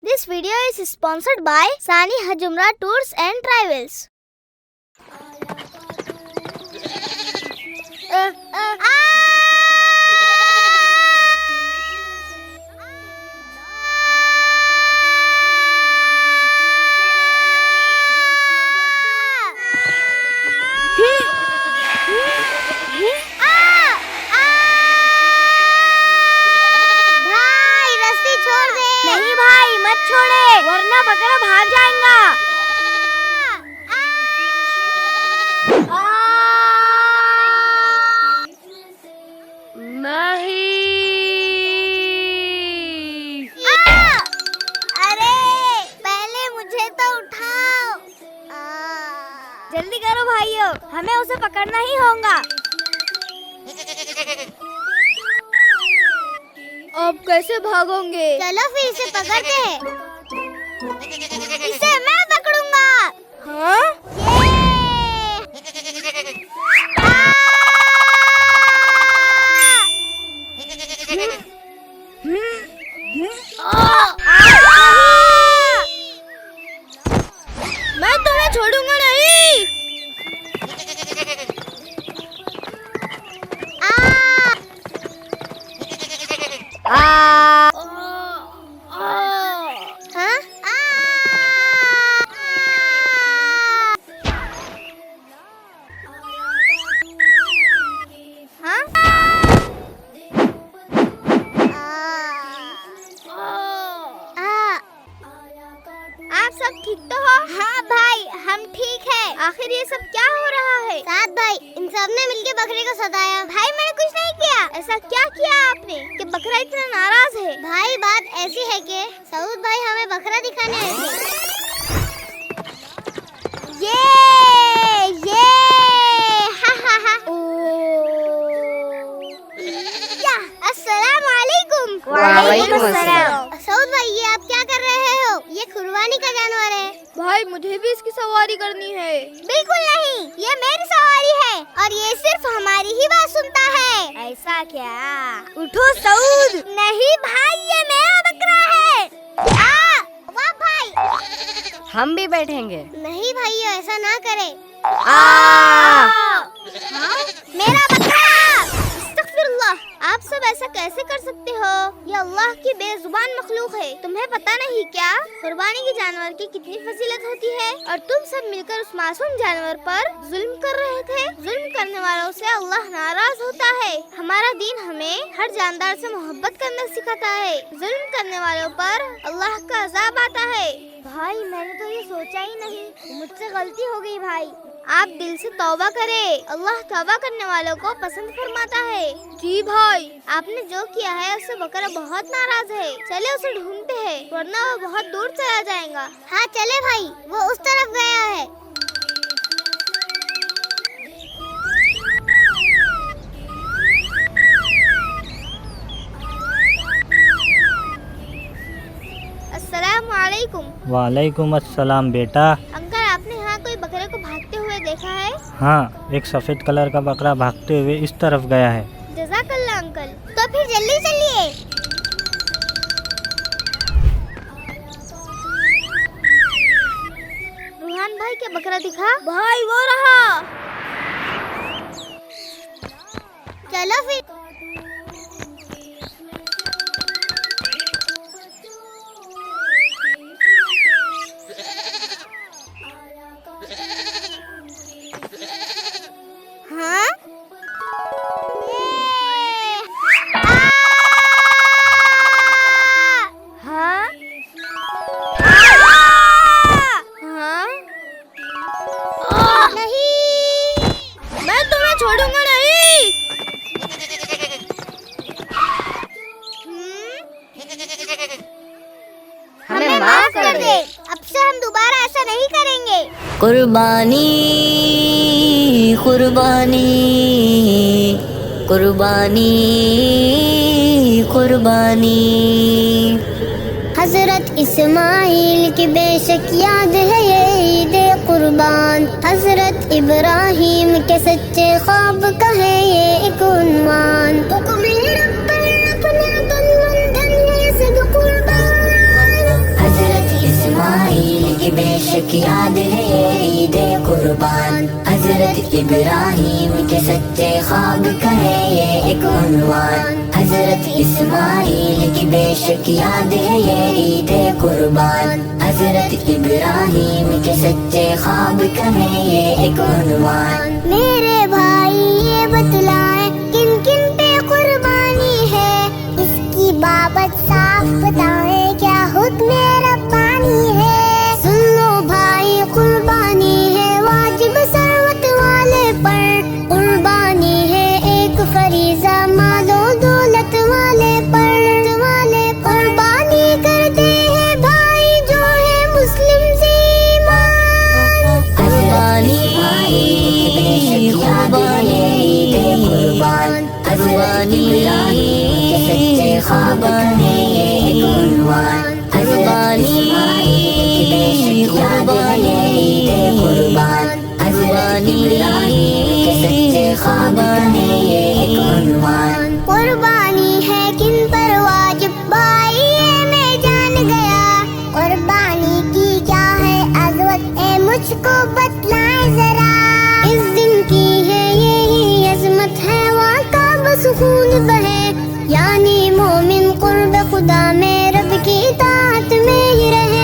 This video is sponsored by Sani Hajumra Tours and Travels. नहीं भाई मत छोड़े वरना बकरा भाग जाएगा। नहीं। अरे पहले मुझे तो उठाओ। जल्दी करो भाइयों, हमें उसे पकड़ना ही होगा। अब कैसे भागोगे? चलो फिर इसे पकड़ते हैं। इसे मैं पकड़ूंगा। हाँ? मैं तुम्हें छोड़ूंगा नहीं। आप सब ठीक तो हो? हाँ भाई हम ठीक है। आखिर ये सब क्या हो रहा है? साथ भाई इन सब ने मिलके बकरे को सताया। भाई मैंने कुछ नहीं किया। ऐसा क्या किया आपने कि बकरा इतना नाराज है? भाई बात ऐसी है कि सऊद भाई हमें बकरा दिखाने आए थे। ये हा हा हा। अस्सलाम वालेकुम। वालेकुम अस्सलाम। सऊद भाई ये आप क्या कर रहे हो? ये कुर्बानी का जानवर है। भाई मुझे भी इसकी सवारी करनी है। बिल्कुल नहीं, ये मेरी सवारी है और ये सिर्फ हमारी ही बात सुनता है। ऐसा क्या? उठो सऊद। नहीं भाई ये मेरा बकरा है। वाह भाई। हम भी बैठेंगे। नहीं भाई ऐसा ना करे। मेरा बकरा। अस्तगफिरुल्लाह, आप सब ऐसा कैसे कर सकते हो? ये अल्लाह की बेजुबान मखलूक है। तुम्हें पता नहीं क्या कुर्बानी के जानवर की कितनी फजीलत होती है? और तुम सब मिलकर उस मासूम जानवर पर जुल्म कर रहे थे। जुल्म करने वालों से अल्लाह नाराज होता है। हमारा दीन हमें हर जानदार से मोहब्बत करना सिखाता है। जुल्म करने वालों पर अल्लाह का अज़ाब आता है। भाई मैंने तो ये सोचा ही नहीं, मुझसे गलती हो गई भाई। आप दिल से तौबा करें, अल्लाह तौबा करने वालों को पसंद फरमाता है। जी भाई, आपने जो किया है उससे बकरा बहुत नाराज है। चले उसे ढूंढते हैं वरना वो बहुत दूर चला जाएगा। हाँ चले भाई, वो उस तरफ गया है। अस्सलाम वालेकुम। वालेकुम अस्सलाम बेटा। अंकल आपने यहाँ कोई बकरे को भागते हुए देखा है? हाँ, एक सफ़ेद कलर का बकरा भागते हुए इस तरफ गया है। जज़ाकल्लाह अंकल। तो फिर जल्दी चलिए। रूहान भाई क्या बकरा दिखा? भाई वो रहा। चलो फिर। हाँ? हाँ? हाँ? नहीं, मैं तुम्हें छोड़ूंगा नहीं। हमें माफ कर दे। अब से हम दोबारा ऐसा नहीं करेंगे। कुर्बानी कुर्बानी कुर्बानी कुर्बानी। हजरत इस्माइल की बेशक याद है ये ईद कुर्बान। हजरत इब्राहिम के सच्चे ख्वाब का है ये एक उन्वान। شک یاد ہے یہ عید قربان، حضرت ابراہیم کے سچے خواب کا ہے یہ ایک عنوان، حضرت اسماعیل کی بے شک یاد ہے یہ عید قربان، حضرت ابراہیم کے سچے خواب کا ہے یہ ایک عنوان۔ میرے بھائی یہ بتلائیں کن کن پہ قربانی ہے، اس کی بابت صاف بتائیں کیا حکم ربانی ہے۔ سن لو بھائی قربانی ہے واجب ثروت والے پر، قربانی ہے ایک فریضہ مال و دولت والے پر، قربانی کرتے ہیں بھائی جو ہے مسلم سے ایمان۔ قربانی قربان، قربانی کے سچے خواب ہے یہ ایک عنوان، قربانی قربان قربانی کے سچے خواب ہے یہ ایک عنوان۔ قربانی ہے کن پر واجب بھائی یہ میں جان گیا، قربانی کی کیا ہے عظمت اے مجھ کو بتلائیں ذرا، اس دن کی ہے یہی عظمت ہے وہاں کا بسکون بہے، یعنی مومن قرب خدا میں رب کی اطاعت میں ہی رہے،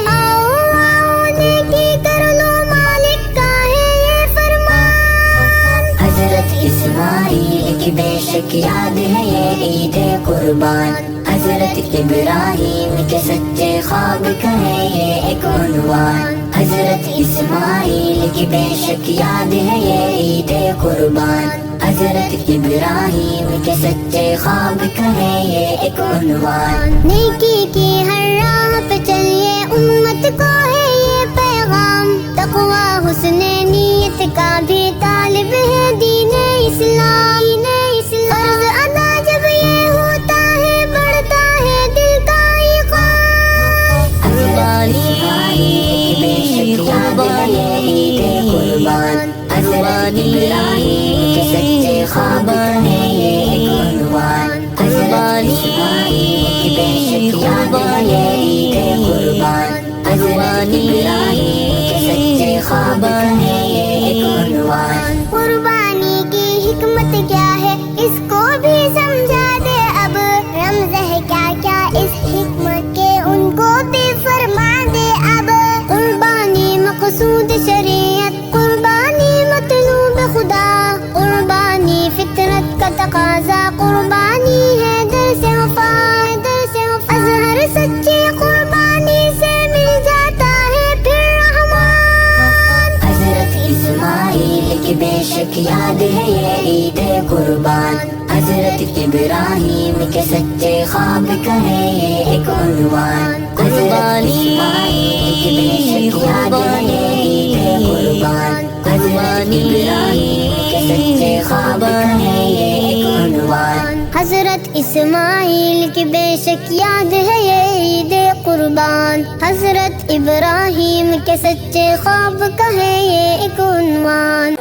آؤ آؤ نیکی کر لو مالک کا ہے یہ فرمان۔ حضرت اسماعیل کی بے شک یاد ہے یہ عید قربان، حضرت ابراہیم کے سچے خواب کا ہے یہ ایک عنوان، حضرت اسماعیل کی بے شک یاد ہے یہ عید قربان، حضرت ابراہیم کے سچے خواب کا ہے یہ ایک عنوان۔ نیکی کی ہر راہ پہ چلیے امت کو ہے یہ پیغام، تقوی حسن نیت کا بھی طالب ہے دین اسلام، فرض ادا جب یہ ہوتا ہے بڑھتا ہے دل کا ایقان۔ قربانی بے شک یاد ہے یہ عید قربان، قربانی کے سچے خواب ہے یہ ایک عنوان، قربانی بے شک یاد ہے یہ عید قربان، قربانی کے سچے خواب ہے یہ ایک عنوان۔ قربانی کی حکمت کیا ہے اس کو بھی سمجھا دے اب، رمز ہے کیا کیا اس حکمت کے ان کو بھی فرما دے اب۔ قربانی مقصود شریعت، قربانی مطلوب خدا، قربانی فطرت کا تقاضا، قربانی ہے درس وفا، اظہر سچی قربانی سے مل جاتا ہے پھر رحمان۔ حضرت اسماعیل کی بے شک یاد ہے یہ عید قربان، حضرت ابراہیم کے سچے خواب کا ہے یہ ایک عنوان، قربانی کی بے شک یاد ہے یہ عید قربان، قربانی کے سچے خواب کا ہے یہ ایک عنوان۔ حضرت اسماعیل کی بے شک یاد ہے یہ عید قربان، حضرت ابراہیم کے سچے خواب کا ہے یہ ایک عنوان۔